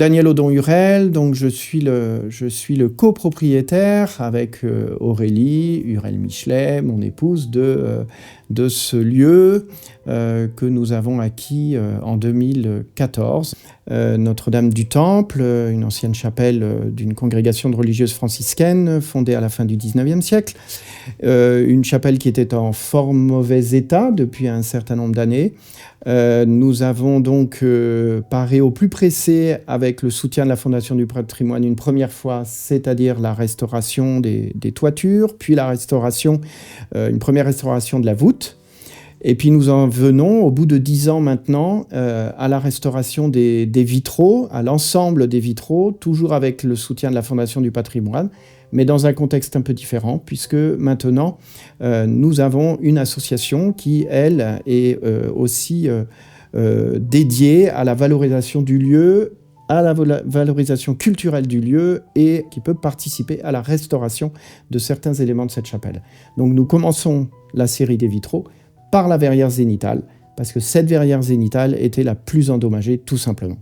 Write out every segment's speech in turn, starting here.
Daniel Audon-Hurel, donc je suis le copropriétaire avec Aurélie Hurel-Michelet, mon épouse, de ce lieu que nous avons acquis en 2014. Notre-Dame du Temple, une ancienne chapelle d'une congrégation de religieuses franciscaines fondée à la fin du XIXe siècle. Une chapelle qui était en fort mauvais état depuis un certain nombre d'années. Nous avons donc paré au plus pressé avec le soutien de la Fondation du patrimoine une première fois, c'est-à-dire la restauration des toitures, puis une première restauration de la voûte. Et puis nous en venons, au bout de 10 ans maintenant, à la restauration des vitraux, à l'ensemble des vitraux, toujours avec le soutien de la Fondation du patrimoine, mais dans un contexte un peu différent, puisque maintenant, nous avons une association qui, elle, est aussi dédiée à la valorisation du lieu, à la valorisation culturelle du lieu et qui peut participer à la restauration de certains éléments de cette chapelle. Donc nous commençons la série des vitraux par la verrière zénitale, parce que cette verrière zénitale était la plus endommagée, tout simplement.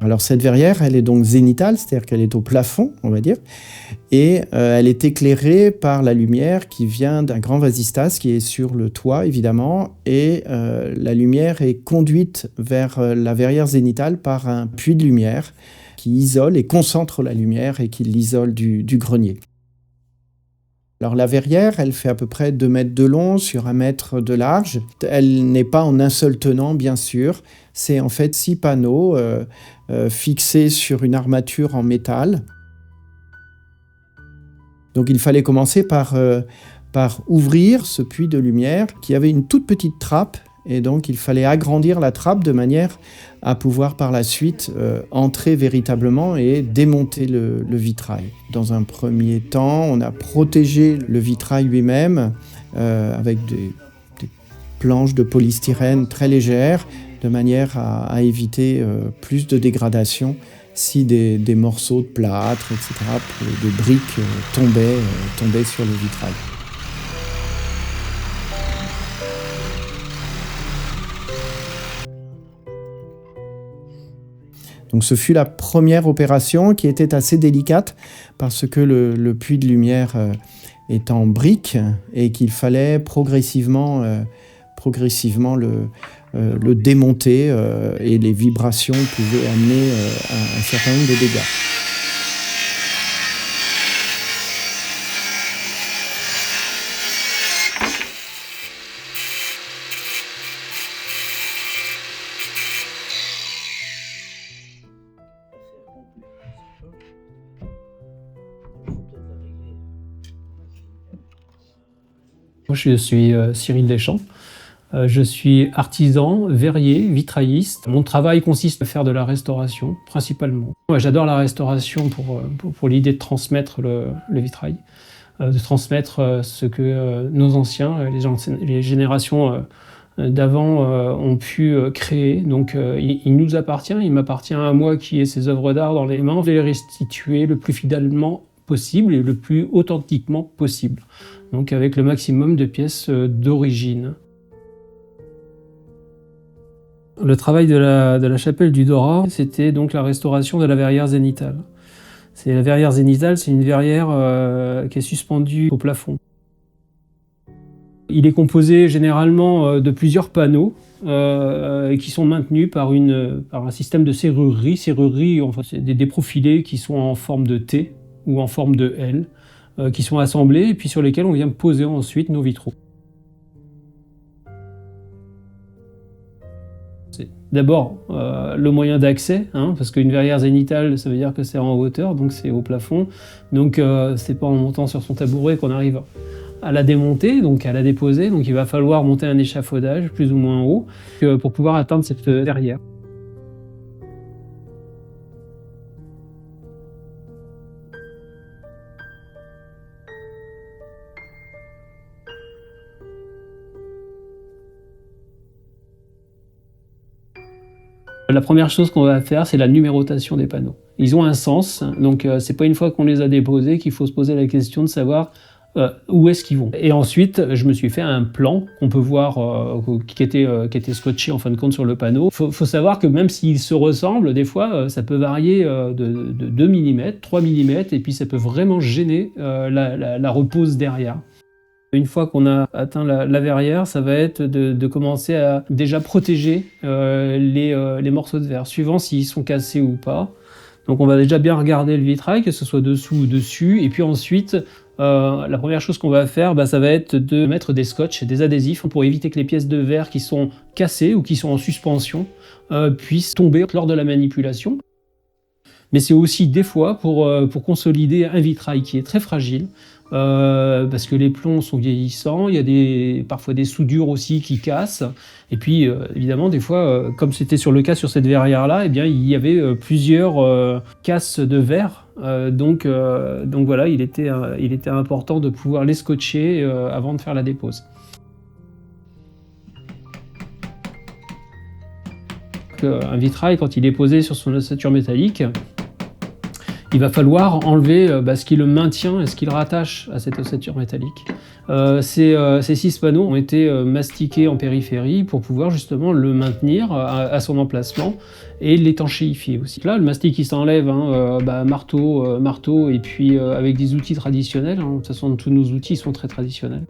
Alors cette verrière, elle est donc zénitale, c'est-à-dire qu'elle est au plafond, on va dire, et elle est éclairée par la lumière qui vient d'un grand vasistas qui est sur le toit, évidemment, et la lumière est conduite vers la verrière zénitale par un puits de lumière qui isole et concentre la lumière et qui l'isole du grenier. Alors la verrière, elle fait à peu près 2 mètres de long sur 1 mètre de large. Elle n'est pas en un seul tenant, bien sûr. C'est en fait 6 panneaux fixés sur une armature en métal. Donc il fallait commencer par ouvrir ce puits de lumière qui avait une toute petite trappe, et donc il fallait agrandir la trappe de manière à pouvoir par la suite entrer véritablement et démonter le vitrail. Dans un premier temps, on a protégé le vitrail lui-même avec des planches de polystyrène très légères, de manière à éviter plus de dégradation si des morceaux de plâtre, etc., de briques tombaient sur le vitrail. Donc ce fut la première opération qui était assez délicate parce que le puits de lumière est en briques et qu'il fallait progressivement le démonter et les vibrations pouvaient amener un certain nombre de dégâts. Moi, je suis Cyril Deschamps. Je suis artisan, verrier, vitrailliste. Mon travail consiste à faire de la restauration, principalement. Moi, j'adore la restauration pour l'idée de transmettre le vitrail, de transmettre ce que nos anciens, les générations d'avant ont pu créer. Donc il nous appartient, il m'appartient à moi qui ai ces œuvres d'art dans les mains, de les restituer le plus fidèlement possible et le plus authentiquement possible. Donc avec le maximum de pièces d'origine. Le travail de la chapelle du Dorat, c'était donc la restauration de la verrière zénitale. La verrière zénitale, c'est une verrière qui est suspendue au plafond. Il est composé généralement de plusieurs panneaux qui sont maintenus par un système de serrurerie. Enfin, c'est des déprofilés qui sont en forme de T ou en forme de L, qui sont assemblés et puis sur lesquels on vient poser ensuite nos vitraux. C'est d'abord le moyen d'accès, parce qu'une verrière zénitale, ça veut dire que c'est en hauteur, donc c'est au plafond. Donc c'est pas en montant sur son tabouret qu'on arrive à la démonter, donc à la déposer. Donc il va falloir monter un échafaudage plus ou moins haut pour pouvoir atteindre cette verrière. La première chose qu'on va faire, c'est la numérotation des panneaux. Ils ont un sens, donc c'est pas une fois qu'on les a déposés qu'il faut se poser la question de savoir où est-ce qu'ils vont. Et ensuite, je me suis fait un plan qu'on peut voir, qui était scotché en fin de compte sur le panneau. Faut savoir que même s'ils se ressemblent, des fois, ça peut varier de 2 mm, 3 mm, et puis ça peut vraiment gêner la repose derrière. Une fois qu'on a atteint la verrière, ça va être de commencer à déjà protéger les morceaux de verre, suivant s'ils sont cassés ou pas. Donc on va déjà bien regarder le vitrail, que ce soit dessous ou dessus, et puis ensuite, la première chose qu'on va faire, ça va être de mettre des scotch, des adhésifs, pour éviter que les pièces de verre qui sont cassées ou qui sont en suspension puissent tomber lors de la manipulation. Mais c'est aussi des fois pour consolider un vitrail qui est très fragile, parce que les plombs sont vieillissants, il y a parfois des soudures aussi qui cassent, et puis évidemment des fois, comme c'était sur le cas sur cette verrière-là, il y avait plusieurs casses de verre, donc voilà, il était important de pouvoir les scotcher avant de faire la dépose. Un vitrail, quand il est posé sur son ossature métallique, il va falloir enlever ce qui le maintient et ce qui le rattache à cette ossature métallique. Ces 6 panneaux ont été mastiqués en périphérie pour pouvoir justement le maintenir à son emplacement et l'étanchéifier aussi. Là, le mastic il s'enlève, marteau, et puis avec des outils traditionnels. De toute façon, tous nos outils sont très traditionnels.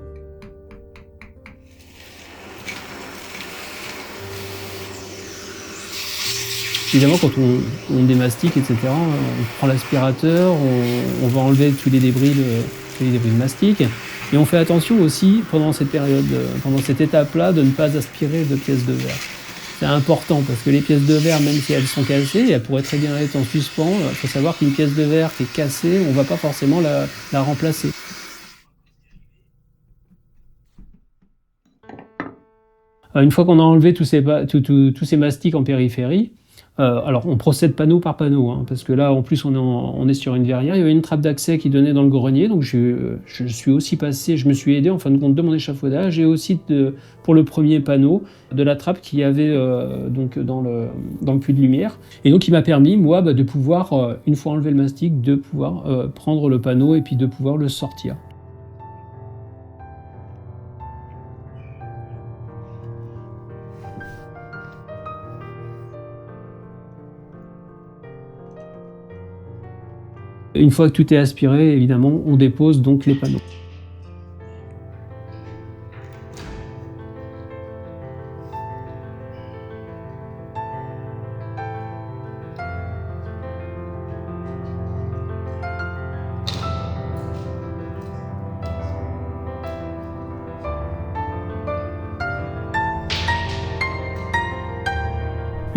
Évidemment, quand on démastique, etc., on prend l'aspirateur, on va enlever tous les débris de mastic. Et on fait attention aussi, pendant cette période, pendant cette étape-là, de ne pas aspirer de pièces de verre. C'est important, parce que les pièces de verre, même si elles sont cassées, elles pourraient très bien être en suspens. Il faut savoir qu'une pièce de verre qui est cassée, on ne va pas forcément la remplacer. Une fois qu'on a enlevé tous ces mastiques en périphérie, alors on procède panneau par panneau, parce que là en plus on est sur une verrière. Il y avait une trappe d'accès qui donnait dans le grenier, donc je suis aussi passé, je me suis aidé en fin de compte de mon échafaudage et aussi pour le premier panneau de la trappe qu'il y avait donc dans le puits de lumière, et donc il m'a permis moi de pouvoir, une fois enlevé le mastic, de pouvoir prendre le panneau et puis de pouvoir le sortir. Une fois que tout est aspiré, évidemment, on dépose donc les panneaux.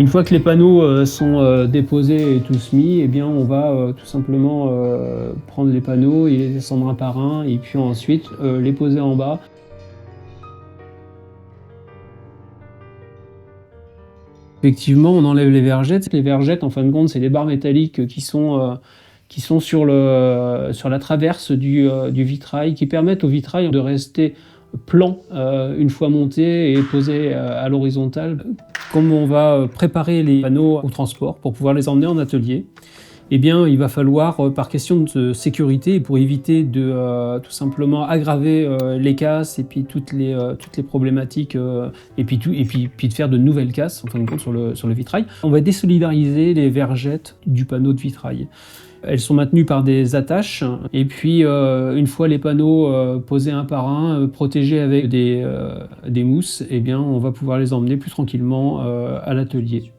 Une fois que les panneaux sont déposés et tous mis, on va tout simplement prendre les panneaux et les descendre un par un, et puis ensuite les poser en bas. Effectivement, on enlève les vergettes. Les vergettes, en fin de compte, c'est des barres métalliques qui sont sur la traverse du vitrail, qui permettent au vitrail de rester plan une fois monté et posé à l'horizontale. Comme on va préparer les panneaux au transport pour pouvoir les emmener en atelier, il va falloir, par question de sécurité et pour éviter de tout simplement aggraver les casses et puis toutes les problématiques et puis de faire de nouvelles casses en fin de compte sur le vitrail, on va désolidariser les vergettes du panneau de vitrail. Elles sont maintenues par des attaches, et puis une fois les panneaux posés un par un, protégés avec des mousses, on va pouvoir les emmener plus tranquillement à l'atelier.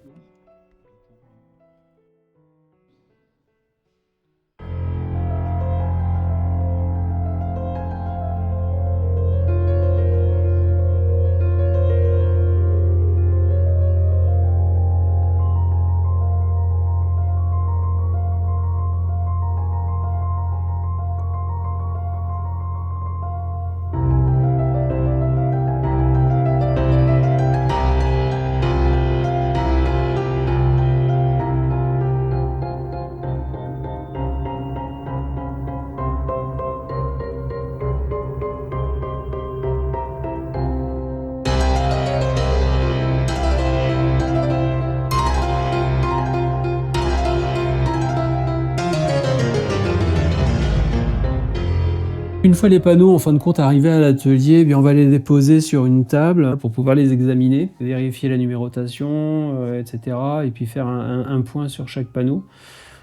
Une fois les panneaux en fin de compte arrivés à l'atelier, on va les déposer sur une table pour pouvoir les examiner, vérifier la numérotation, etc. Et puis faire un point sur chaque panneau.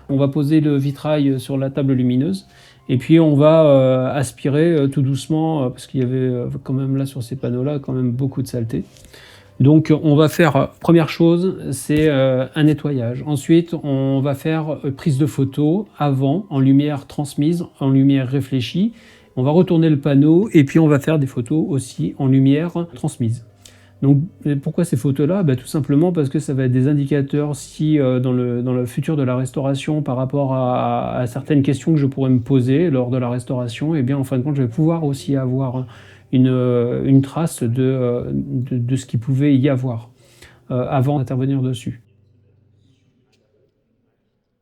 On va poser le vitrail sur la table lumineuse et puis on va aspirer tout doucement parce qu'il y avait quand même là sur ces panneaux-là quand même beaucoup de saleté. Donc on va faire, première chose, c'est un nettoyage. Ensuite, on va faire prise de photo avant, en lumière transmise, en lumière réfléchie. On va retourner le panneau et puis on va faire des photos aussi en lumière transmise. Donc pourquoi ces photos-là? Tout simplement parce que ça va être des indicateurs si dans le futur de la restauration par rapport à certaines questions que je pourrais me poser lors de la restauration, en fin de compte je vais pouvoir aussi avoir une trace de ce qu'il pouvait y avoir avant d'intervenir dessus.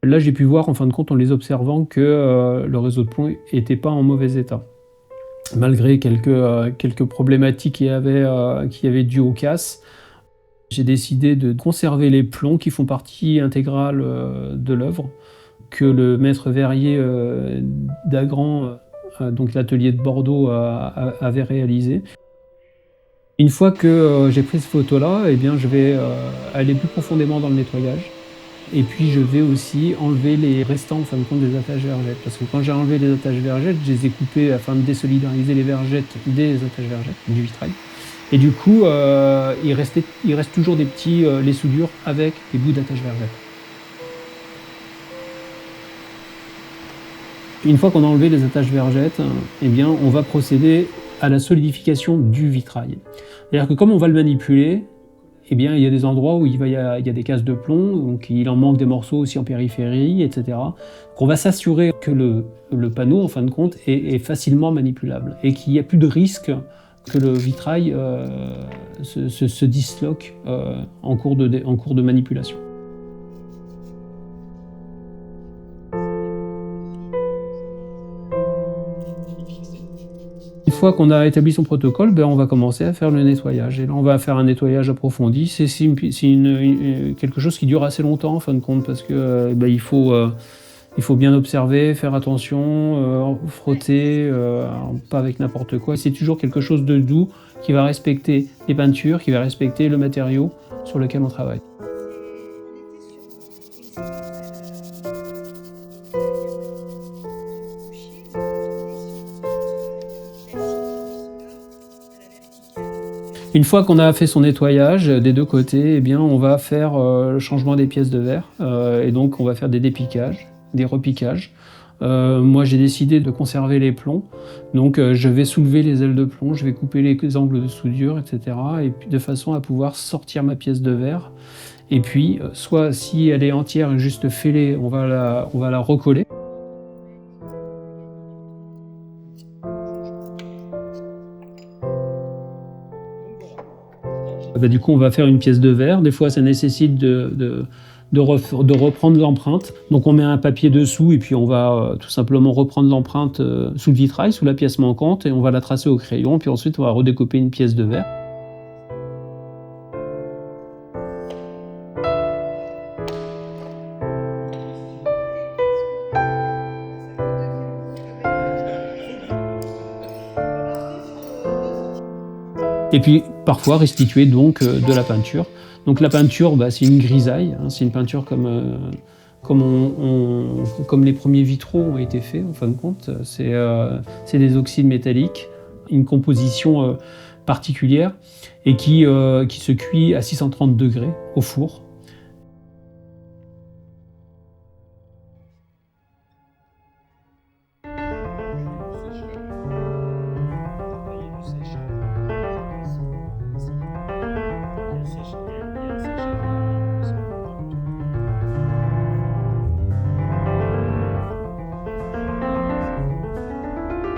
Là, j'ai pu voir, en fin de compte, en les observant, que le réseau de plomb n'était pas en mauvais état. Malgré quelques problématiques qui avaient dû aux casses, j'ai décidé de conserver les plombs qui font partie intégrale de l'œuvre, que le maître verrier d'Agran, donc l'atelier de Bordeaux, avait réalisé. Une fois que j'ai pris cette photo-là, je vais aller plus profondément dans le nettoyage. Et puis je vais aussi enlever les restants en fin de compte des attaches vergettes. Parce que quand j'ai enlevé les attaches vergettes, je les ai coupées afin de désolidariser les vergettes des attaches vergettes, du vitrail. Et du coup, il reste toujours des petits les soudures avec des bouts d'attaches vergettes. Une fois qu'on a enlevé les attaches vergettes, on va procéder à la solidification du vitrail. C'est-à-dire que comme on va le manipuler, il y a des endroits où il y a des cases de plomb, donc il en manque des morceaux aussi en périphérie, etc. Donc on va s'assurer que le panneau, en fin de compte, est facilement manipulable et qu'il n'y a plus de risque que le vitrail se disloque en cours de manipulation. Une fois qu'on a établi son protocole, on va commencer à faire le nettoyage. Et là, on va faire un nettoyage approfondi. C'est quelque chose qui dure assez longtemps, en fin de compte, parce que il faut bien observer, faire attention, frotter, pas avec n'importe quoi. C'est toujours quelque chose de doux qui va respecter les peintures, qui va respecter le matériau sur lequel on travaille. Une fois qu'on a fait son nettoyage des deux côtés, on va faire le changement des pièces de verre. Et donc on va faire des dépiquages, des repiquages. Moi j'ai décidé de conserver les plombs. Donc je vais soulever les ailes de plomb, je vais couper les angles de soudure, etc. Et puis de façon à pouvoir sortir ma pièce de verre. Et puis soit si elle est entière et juste fêlée, on va la recoller. Du coup, on va faire une pièce de verre. Des fois, ça nécessite de reprendre l'empreinte. Donc, on met un papier dessous et puis on va tout simplement reprendre l'empreinte sous le vitrail, sous la pièce manquante, et on va la tracer au crayon. Puis ensuite, on va redécouper une pièce de verre. Et puis parfois restituer donc de la peinture. Donc la peinture, c'est une grisaille, hein, c'est une peinture comme les premiers vitraux ont été faits en fin de compte. C'est des oxydes métalliques, une composition particulière et qui se cuit à 630 degrés au four.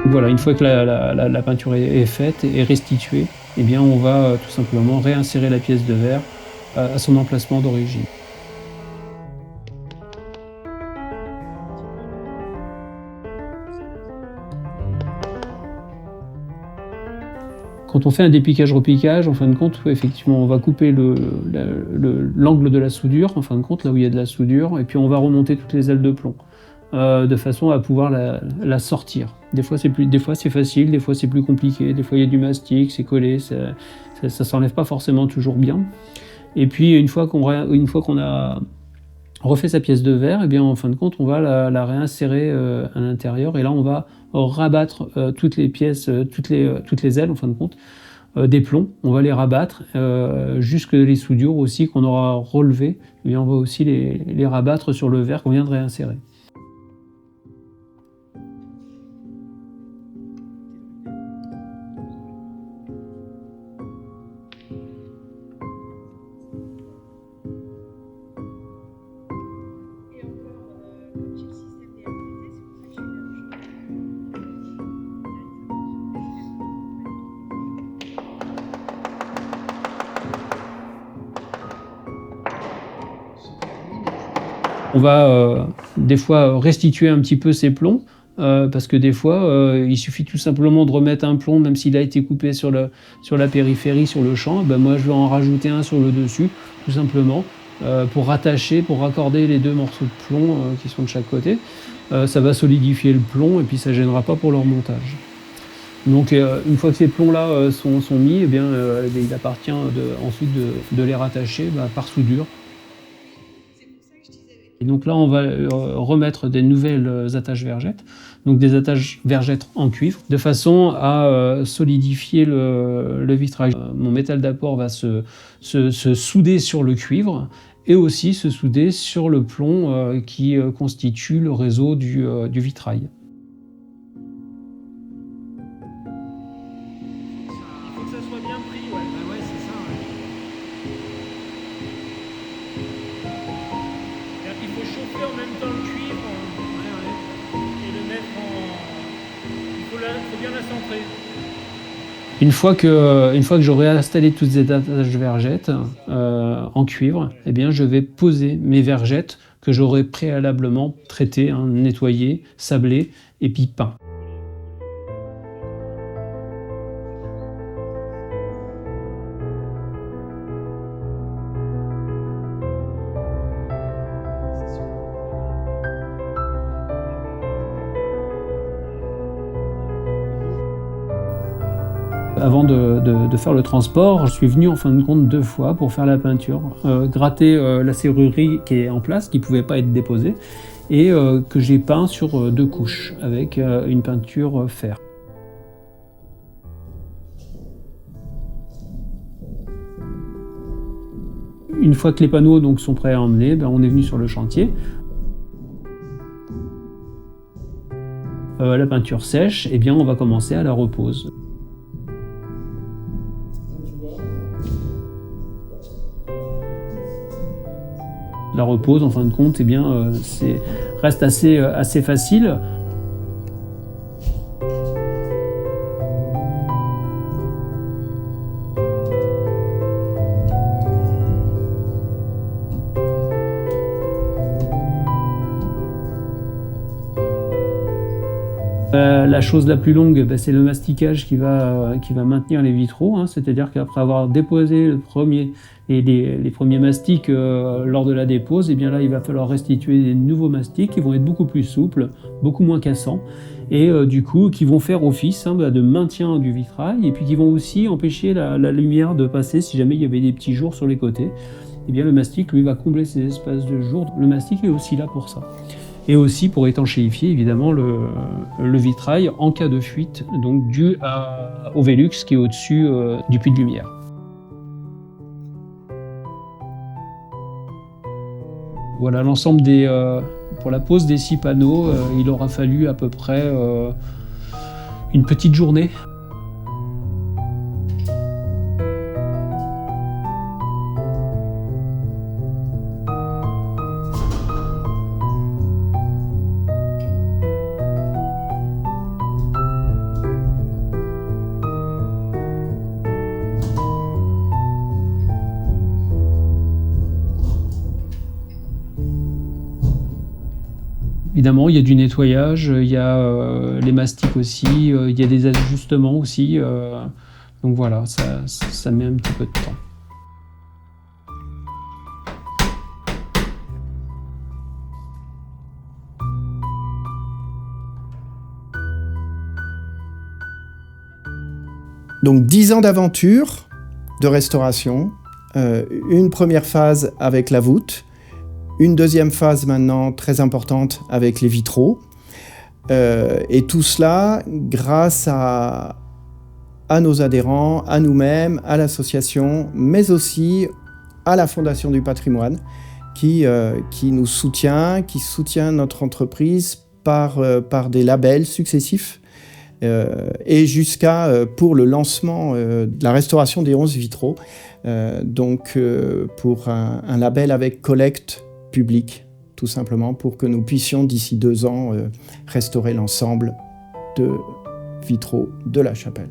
Voilà, une fois que la peinture est faite et restituée, on va tout simplement réinsérer la pièce de verre à son emplacement d'origine. Quand on fait un dépiquage-repiquage, en fin de compte, effectivement, on va couper l'angle de la soudure, en fin de compte, là où il y a de la soudure, et puis on va remonter toutes les ailes de plomb, de façon à pouvoir la sortir Des fois c'est facile, des fois c'est plus compliqué, des fois il y a du mastic, c'est collé, ça s'enlève pas forcément toujours bien. Et puis une fois qu'on a refait sa pièce de verre, et bien en fin de compte on va la réinsérer à l'intérieur, et là on va rabattre toutes les pièces, toutes les ailes en fin de compte, des plombs, on va les rabattre, jusque les soudures aussi qu'on aura relevées, et bien on va aussi les rabattre sur le verre qu'on vient de réinsérer. On va des fois restituer un petit peu ces plombs, parce que des fois il suffit tout simplement de remettre un plomb, même s'il a été coupé sur la périphérie, sur le champ, ben moi je vais en rajouter un sur le dessus, tout simplement, pour rattacher, pour raccorder les deux morceaux de plomb qui sont de chaque côté. Ça va solidifier le plomb et puis ça ne gênera pas pour leur montage. Donc une fois que ces plombs-là sont mis, eh bien, il appartient ensuite de les rattacher par soudure. Et donc là, on va remettre des nouvelles attaches vergettes, donc des attaches vergettes en cuivre, de façon à solidifier le vitrage. Mon métal d'apport va se souder sur le cuivre et aussi se souder sur le plomb qui constitue le réseau du vitrail. Il faut que ça soit bien pris, ouais. Bah ouais, c'est ça. Il faut chauffer en même temps le cuivre et le mettre il faut bien la centrer. Une fois que j'aurai installé toutes ces attaches vergettes en cuivre, eh bien, je vais poser mes vergettes que j'aurai préalablement traitées, nettoyées, sablées et puis peintes. Avant de faire le transport, je suis venu en fin de compte 2 fois pour faire la peinture, gratter la serrurerie qui est en place, qui ne pouvait pas être déposée, et que j'ai peint sur 2 couches avec une peinture fer. Une fois que les panneaux donc, sont prêts à emmener, on est venu sur le chantier. La peinture sèche, eh bien, on va commencer à la repose. La repose, en fin de compte, eh bien, reste assez facile. La chose la plus longue, c'est le masticage qui va maintenir les vitraux, c'est-à-dire qu'après avoir déposé les premiers mastiques lors de la dépose, eh bien là il va falloir restituer des nouveaux mastiques qui vont être beaucoup plus souples, beaucoup moins cassants, et du coup qui vont faire office de maintien du vitrail, et puis qui vont aussi empêcher la lumière de passer si jamais il y avait des petits jours sur les côtés. Eh bien le mastic lui va combler ces espaces de jour. Le mastic est aussi là pour ça. Et aussi pour étanchéifier évidemment le vitrail en cas de fuite, donc dû au Velux qui est au-dessus du puits de lumière. Voilà l'ensemble pour la pose des 6 panneaux, il aura fallu à peu près une petite journée. Évidemment, il y a du nettoyage, il y a les mastiques aussi, il y a des ajustements aussi. Donc voilà, ça met un petit peu de temps. Donc 10 ans d'aventure, de restauration, une première phase avec la voûte, une deuxième phase maintenant très importante avec les vitraux, et tout cela grâce à nos adhérents, à nous-mêmes, à l'association, mais aussi à la Fondation du patrimoine qui nous soutient, qui soutient notre entreprise par des labels successifs et jusqu'à pour le lancement de la restauration des 11 vitraux, donc pour un label avec collecte publique, tout simplement, pour que nous puissions d'ici 2 ans restaurer l'ensemble de vitraux de la chapelle.